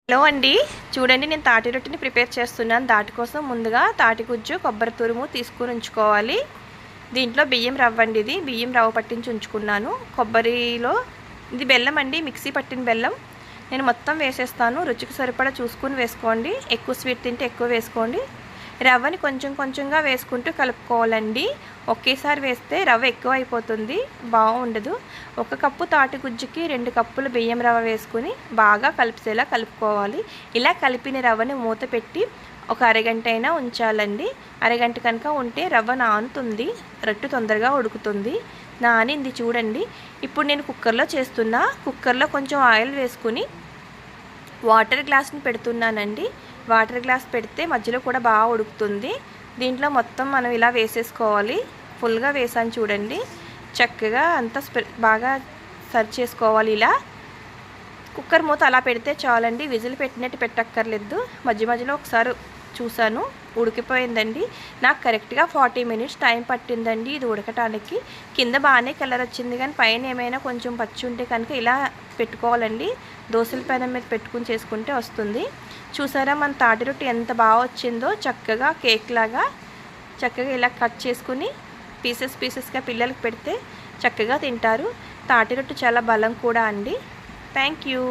Hello అండి, చూడండి నేను తాటి రొట్టెని ప్రిపేర్ చేస్తున్నాను. దాటి కోసం ముందుగా తాటి గుజ్జు, కొబ్బరి తురుము తీసుకుని ఉంచుకోవాలి. దీంట్లో బియ్యం రవ్వ అండి, ఇది బియ్యం రవ్వ పట్టించి ఉంచుకున్నాను. కొబ్బరిలో ఇది బెల్లం అండి, మిక్సీ పట్టిన బెల్లం. నేను మొత్తం వేసేస్తాను. రుచికి సరిపడా చూసుకుని వేసుకోండి. ఎక్కువ స్వీట్ తింటే ఎక్కువ వేసుకోండి. రవ్వని కొంచెం కొంచెంగా వేసుకుంటూ కలుపుకోవాలండి. ఒకేసారి వేస్తే రవ్వ ఎక్కువ అయిపోతుంది, బాగుండదు. 1 కప్పు తాటి గుజ్జుకి 2 కప్పులు బియ్యం రవ్వ వేసుకుని బాగా కలిపేలా కలుపుకోవాలి. ఇలా కలిపిన రవ్వని మూత పెట్టి ఒక అరగంట అయినా ఉంచాలండి. అరగంట కనుక ఉంటే రవ్వ నానుతుంది, రొట్టె తొందరగా ఉడుకుతుంది. నానింది చూడండి. ఇప్పుడు నేను కుక్కర్లో చేస్తున్నా. కుక్కర్లో కొంచెం ఆయిల్ వేసుకుని వాటర్ గ్లాస్ని పెడుతున్నానండి. వాటర్ గ్లాస్ పెడితే మధ్యలో కూడా బాగా ఉడుకుతుంది. దీంట్లో మొత్తం మనం ఇలా వేసేసుకోవాలి. ఫుల్గా వేసాను చూడండి. చక్కగా అంతా బాగా సర్వ్ చేసుకోవాలి. ఇలా కుక్కర్ మూత అలా పెడితే చాలండి. విజిల్ పెట్టినట్టు పెట్టక్కర్లేదు. మధ్య మధ్యలో ఒకసారి చూసాను, ఉడికిపోయిందండి. నాకు కరెక్ట్గా 40 మినిట్స్ టైం పట్టిందండి ఇది ఉడకటానికి. కింద బాగానే కలర్ వచ్చింది, కానీ పైన ఏమైనా కొంచెం పచ్చి ఉంటే కనుక ఇలా పెట్టుకోవాలండి. దోశల పెనం మీద పెట్టుకుని చేసుకుంటే వస్తుంది. చూసారా మన తాటి రొట్టె ఎంత బాగా వచ్చిందో, చక్కగా కేక్ లాగా చక్కగా ఇలా కట్ చేసుకుని పీసెస్గా పిల్లలకి పెడితే చక్కగా తింటారు. తాటి రొట్టె చాలా బలం కూడా అండి. Thank you.